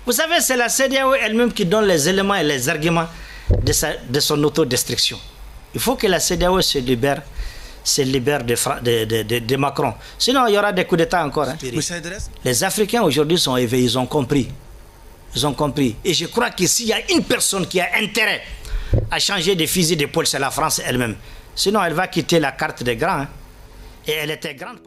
Vous savez, c'est la CEDEAO elle-même qui donne les éléments et les arguments de son autodestruction. Il faut que la CEDEAO se libère de Macron. Sinon, il y aura des coups d'État encore. Hein. Les Africains aujourd'hui sont éveillés, ils ont compris. Ils ont compris. Et je crois que s'il y a une personne qui a intérêt à changer de fusil d'épaule, c'est la France elle-même. Sinon, elle va quitter la carte des grands. Hein. Et elle était grande.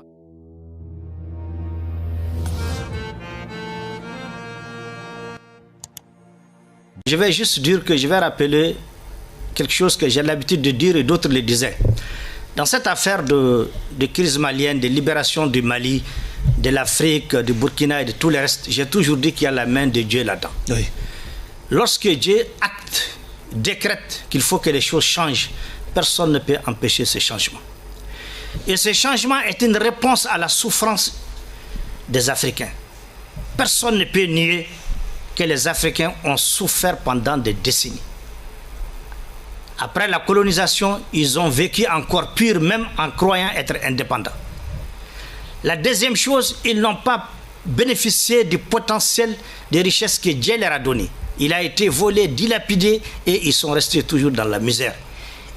Je vais juste dire que je vais rappeler quelque chose que j'ai l'habitude de dire et d'autres le disaient. Dans cette affaire de crise malienne, de libération du Mali, de l'Afrique, du Burkina et de tout le reste, j'ai toujours dit qu'il y a la main de Dieu là-dedans. Oui. Lorsque Dieu décrète qu'il faut que les choses changent, personne ne peut empêcher ce changement. Et ce changement est une réponse à la souffrance des Africains. Personne ne peut nier que les Africains ont souffert pendant des décennies. Après la colonisation, ils ont vécu encore pire, même en croyant être indépendants. La deuxième chose, ils n'ont pas bénéficié du potentiel de richesse que Dieu leur a donné. Il a été volé, dilapidé et ils sont restés toujours dans la misère.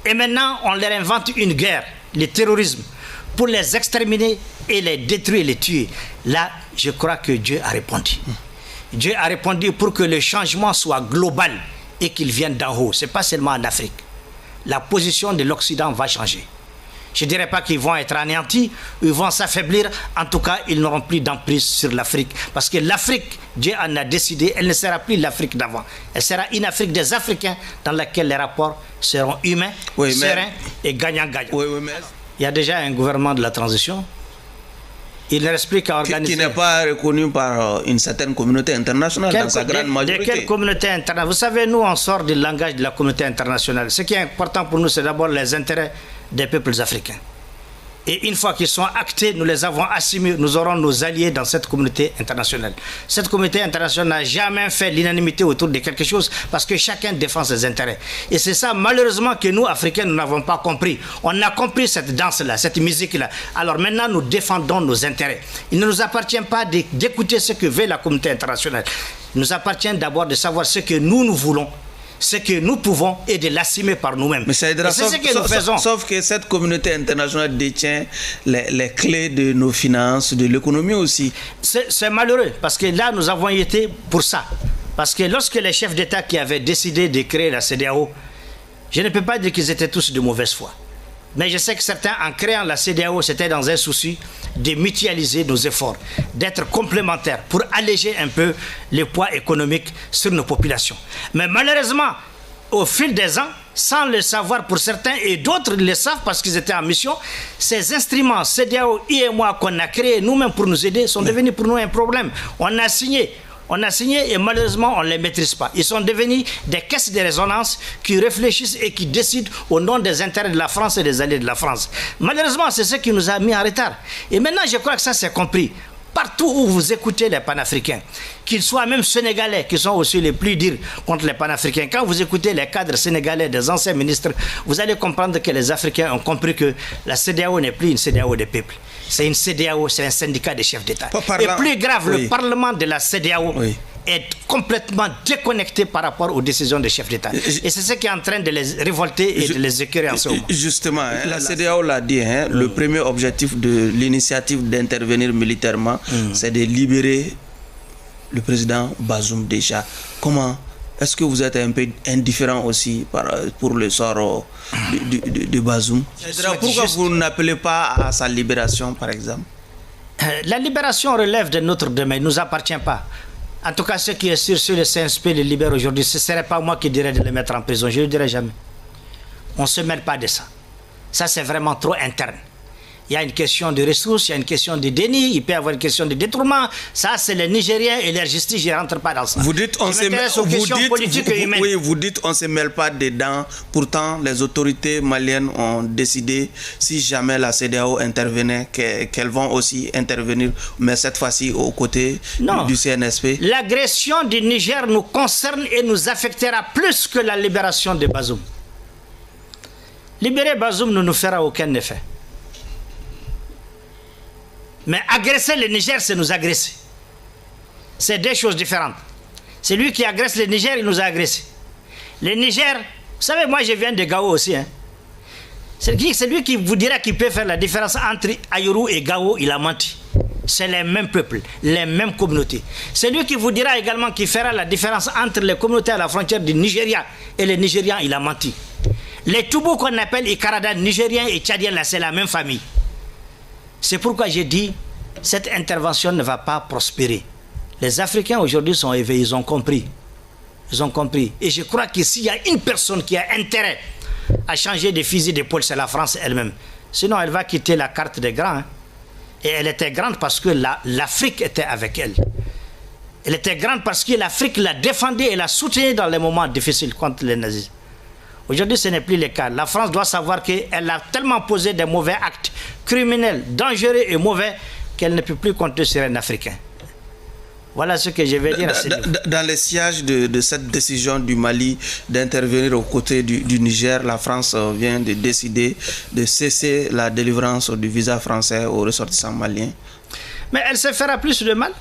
Et maintenant, on leur invente une guerre, le terrorisme, pour les exterminer et les détruire et les tuer. Là, je crois que Dieu a répondu. Dieu a répondu pour que le changement soit global et qu'il vienne d'en haut. Ce n'est pas seulement en Afrique. La position de l'Occident va changer. Je ne dirais pas qu'ils vont être anéantis, ils vont s'affaiblir. En tout cas, ils n'auront plus d'emprise sur l'Afrique. Parce que l'Afrique, Dieu en a décidé, elle ne sera plus l'Afrique d'avant. Elle sera une Afrique des Africains dans laquelle les rapports seront humains, sereins et gagnant-gagnant. Il y a déjà un gouvernement de la transition. Il ne reste plus qu'à organiser... Qui n'est pas reconnu par une certaine communauté internationale dans sa grande majorité. De quelle communauté internationale? Vous savez, nous, on sort du langage de la communauté internationale. Ce qui est important pour nous, c'est d'abord les intérêts des peuples africains. Et une fois qu'ils sont actés, nous les avons assimilés, nous aurons nos alliés dans cette communauté internationale. Cette communauté internationale n'a jamais fait l'unanimité autour de quelque chose parce que chacun défend ses intérêts. Et c'est ça, malheureusement, que nous, Africains, nous n'avons pas compris. On a compris cette danse-là, cette musique-là. Alors maintenant, nous défendons nos intérêts. Il ne nous appartient pas d'écouter ce que veut la communauté internationale. Il nous appartient d'abord de savoir ce que nous voulons, ce que nous pouvons et de l'assumer par nous-mêmes. Mais c'est ce que nous faisons. Sauf que cette communauté internationale détient les clés de nos finances, de l'économie aussi. C'est malheureux parce que là, nous avons été pour ça. Parce que lorsque les chefs d'État qui avaient décidé de créer la CEDEAO, je ne peux pas dire qu'ils étaient tous de mauvaise foi. Mais je sais que certains, en créant la CEDEAO, c'était dans un souci de mutualiser nos efforts, d'être complémentaires pour alléger un peu le poids économique sur nos populations. Mais malheureusement, au fil des ans, sans le savoir pour certains et d'autres le savent parce qu'ils étaient en mission, ces instruments CEDEAO, IMOA qu'on a créés nous-mêmes pour nous aider sont devenus pour nous un problème. On a signé et malheureusement on ne les maîtrise pas. Ils sont devenus des caisses de résonance qui réfléchissent et qui décident au nom des intérêts de la France et des alliés de la France. Malheureusement, c'est ce qui nous a mis en retard. Et maintenant, je crois que ça c'est compris. Partout où vous écoutez les panafricains, qu'ils soient même sénégalais, qui sont aussi les plus durs contre les panafricains, quand vous écoutez les cadres sénégalais, des anciens ministres, vous allez comprendre que les Africains ont compris que la CEDEAO n'est plus une CEDEAO des peuples. C'est une CEDEAO, c'est un syndicat des chefs d'État. Et plus grave, le Parlement de la CEDEAO est complètement déconnecté par rapport aux décisions des chefs d'État. Et c'est ce qui est en train de les révolter et de les écœurer en ce moment. Justement, la CEDEAO l'a dit, le premier objectif de l'initiative d'intervenir militairement, c'est de libérer le président Bazoum déjà. Comment est-ce que vous êtes un peu indifférent aussi pour le sort de Bazoum? Pourquoi vous n'appelez pas à sa libération, par exemple? La libération relève de notre domaine, ne nous appartient pas. En tout cas, ce qui est sûr, sur le CNSP le libère aujourd'hui, ce ne serait pas moi qui dirais de le mettre en prison. Je ne le dirais jamais. On ne se mêle pas de ça. Ça, c'est vraiment trop interne. Il y a une question de ressources, il y a une question de déni, il peut y avoir une question de détournement. Ça, c'est les Nigériens et leur justice, je ne rentre pas dans ça. Vous dites on se mêle pas dedans. Pourtant, les autorités maliennes ont décidé, si jamais la CEDEAO intervenait, qu'elles vont aussi intervenir, mais cette fois-ci aux côtés du CNSP. L'agression du Niger nous concerne et nous affectera plus que la libération de Bazoum. Libérer Bazoum ne nous fera aucun effet. Mais agresser le Niger, c'est nous agresser. C'est deux choses différentes. C'est lui qui agresse le Niger, il nous a agressés. Le Niger, vous savez, moi je viens de Gao aussi. Hein. C'est lui qui vous dira qu'il peut faire la différence entre Ayoru et Gao, il a menti. C'est les mêmes peuples, les mêmes communautés. C'est lui qui vous dira également qu'il fera la différence entre les communautés à la frontière du Nigeria et les Nigérians, il a menti. Les Toubou qu'on appelle Ikarada, Nigériens et Tchadiens, là, c'est la même famille. C'est pourquoi j'ai dit, cette intervention ne va pas prospérer. Les Africains aujourd'hui sont éveillés, ils ont compris. Ils ont compris. Et je crois que s'il y a une personne qui a intérêt à changer de fusil d'épaule, c'est la France elle-même. Sinon, elle va quitter la carte des grands. Hein. Et elle était grande parce que l'Afrique était avec elle. Elle était grande parce que l'Afrique l'a défendue et l'a soutenue dans les moments difficiles contre les nazis. Aujourd'hui, ce n'est plus le cas. La France doit savoir qu'elle a tellement posé des mauvais actes criminels, dangereux et mauvais qu'elle ne peut plus compter sur un Africain. Voilà ce que je vais dire. Dans les sièges de cette décision du Mali d'intervenir aux côtés du Niger, la France vient de décider de cesser la délivrance du visa français aux ressortissants maliens. Mais elle se fera plus de mal.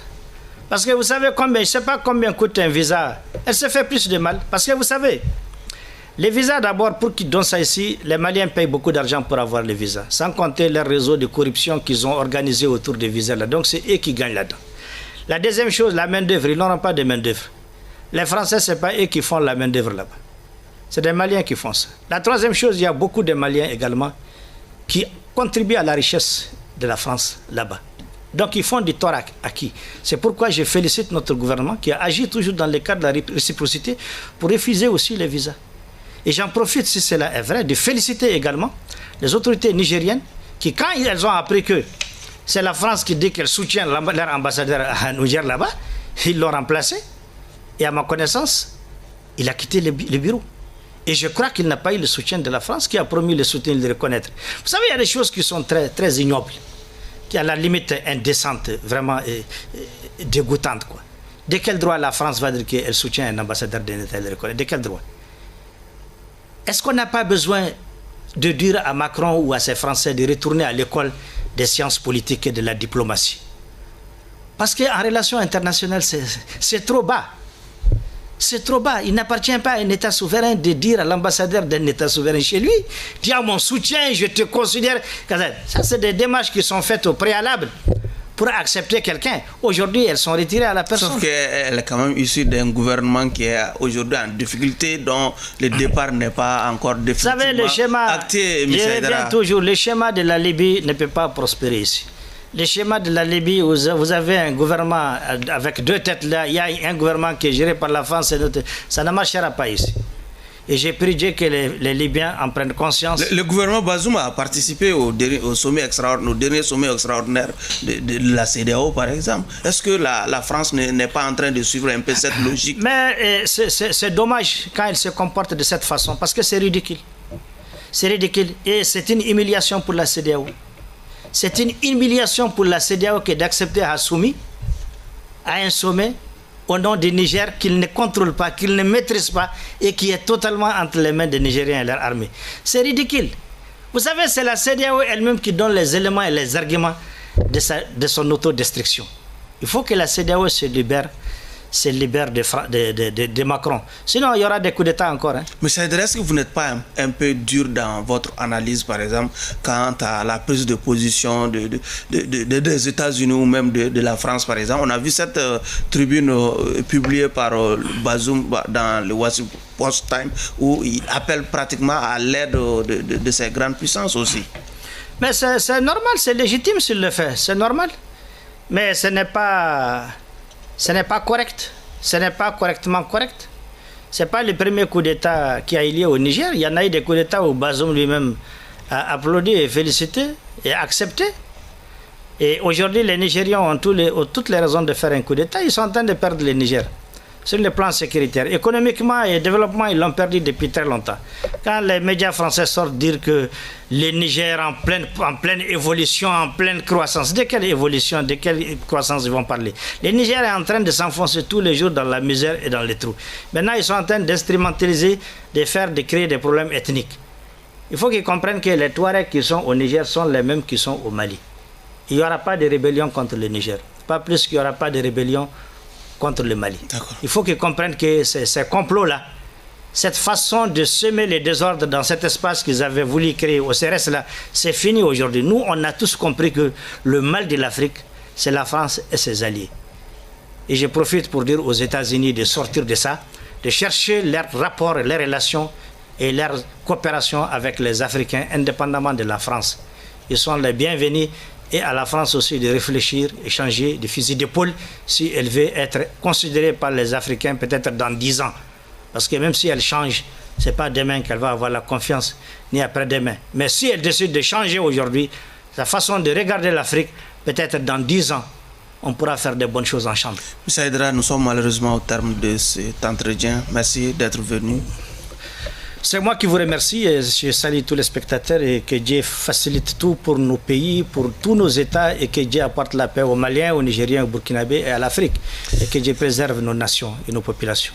Parce que vous savez combien, je ne sais pas combien coûte un visa. Elle se fait plus de mal. Parce que vous savez, les visas d'abord, pour qu'ils donnent ça ici, les Maliens payent beaucoup d'argent pour avoir les visas. Sans compter leur réseau de corruption qu'ils ont organisé autour des visas là. Donc c'est eux qui gagnent là-dedans. La deuxième chose, la main-d'œuvre, ils n'auront pas de main-d'œuvre. Les Français, ce n'est pas eux qui font la main-d'œuvre là-bas. C'est des Maliens qui font ça. La troisième chose, il y a beaucoup de Maliens également qui contribuent à la richesse de la France là-bas. Donc ils font du tort à qui? C'est pourquoi je félicite notre gouvernement qui a agi toujours dans le cadre de la réciprocité pour refuser aussi les visas. Et j'en profite, si cela est vrai, de féliciter également les autorités nigériennes qui, quand elles ont appris que c'est la France qui dit qu'elle soutient leur ambassadeur à Niger là-bas, ils l'ont remplacé. Et à ma connaissance, il a quitté le bureau. Et je crois qu'il n'a pas eu le soutien de la France qui a promis le soutien de le reconnaître. Vous savez, il y a des choses qui sont très, très ignobles, qui à la limite indécentes, vraiment dégoûtantes, quoi. De quel droit la France va dire qu'elle soutient un ambassadeur d'un État et le reconnaître? De quel droit? Est-ce qu'on n'a pas besoin de dire à Macron ou à ces Français de retourner à l'école des sciences politiques et de la diplomatie? Parce qu'en relation internationale, c'est trop bas. C'est trop bas. Il n'appartient pas à un État souverain de dire à l'ambassadeur d'un État souverain chez lui, tu as mon soutien, je te considère... Ça, c'est des démarches qui sont faites au préalable pour accepter quelqu'un. Aujourd'hui, elles sont retirées à la personne. Sauf qu'elle est quand même issue d'un gouvernement qui est aujourd'hui en difficulté, dont le départ n'est pas encore définitivement acté. Vous savez, le schéma, je reviens toujours, le schéma de la Libye ne peut pas prospérer ici. Le schéma de la Libye, vous avez un gouvernement avec deux têtes là, il y a un gouvernement qui est géré par la France et d'autres. Ça ne marchera pas ici. Et j'ai pris Dieu que les Libyens en prennent conscience. Le gouvernement Bazoum a participé au dernier sommet extraordinaire de la CEDEAO, par exemple. Est-ce que la France n'est pas en train de suivre un peu cette logique? Mais c'est dommage quand elle se comporte de cette façon, parce que c'est ridicule. C'est ridicule. Et c'est une humiliation pour la CEDEAO. C'est une humiliation pour la CEDEAO que d'accepter Hassoumi à un sommet au nom du Niger qu'il ne contrôle pas, qu'il ne maîtrise pas et qui est totalement entre les mains des Nigériens et leur armée. C'est ridicule. Vous savez, c'est la CEDEAO elle-même qui donne les éléments et les arguments de son autodestruction. Il faut que la CEDEAO se libère de Macron. Sinon, il y aura des coups d'État encore. Hein. Mais est-ce que vous n'êtes pas un peu dur dans votre analyse, par exemple, quant à la prise de position des États-Unis ou même de la France, par exemple? On a vu cette tribune publiée par Bazoum dans le Washington Post Time où il appelle pratiquement à l'aide de ces grandes puissances aussi. Mais c'est normal, c'est légitime s'il le fait, c'est normal. Mais ce n'est pas correct. Ce n'est pas correctement correct. Ce n'est pas le premier coup d'État qui a eu lieu au Niger. Il y en a eu des coups d'État où Bazoum lui-même a applaudi et félicité et accepté. Et aujourd'hui, les Nigériens ont toutes les raisons de faire un coup d'État. Ils sont en train de perdre le Niger. Sur le plan sécuritaire, économiquement et développement, ils l'ont perdu depuis très longtemps. Quand les médias français sortent dire que le Niger en pleine évolution, en pleine croissance, de quelle évolution, de quelle croissance ils vont parler? Le Niger est en train de s'enfoncer tous les jours dans la misère et dans les trous. Maintenant, ils sont en train d'instrumentaliser, de créer des problèmes ethniques. Il faut qu'ils comprennent que les Touaregs qui sont au Niger sont les mêmes qui sont au Mali. Il n'y aura pas de rébellion contre le Niger. Pas plus qu'il n'y aura pas de rébellion contre le Mali. Il faut qu'ils comprennent que ces complots-là, cette façon de semer les désordres dans cet espace qu'ils avaient voulu créer au CRS, là, c'est fini aujourd'hui. Nous, on a tous compris que le mal de l'Afrique, c'est la France et ses alliés. Et je profite pour dire aux États-Unis de sortir de ça, de chercher leurs rapports, leurs relations et leur coopération avec les Africains, indépendamment de la France. Ils sont les bienvenus, et à la France aussi de réfléchir, échanger des fusils d'épaule si elle veut être considérée par les Africains peut-être dans 10 ans. Parce que même si elle change, ce n'est pas demain qu'elle va avoir la confiance, ni après-demain. Mais si elle décide de changer aujourd'hui, sa façon de regarder l'Afrique, peut-être dans 10 ans, on pourra faire de bonnes choses ensemble. M. Aïdara, nous sommes malheureusement au terme de cet entretien. Merci d'être venu. C'est moi qui vous remercie et je salue tous les spectateurs et que Dieu facilite tout pour nos pays, pour tous nos États et que Dieu apporte la paix aux Maliens, aux Nigériens, aux Burkinabés et à l'Afrique et que Dieu préserve nos nations et nos populations.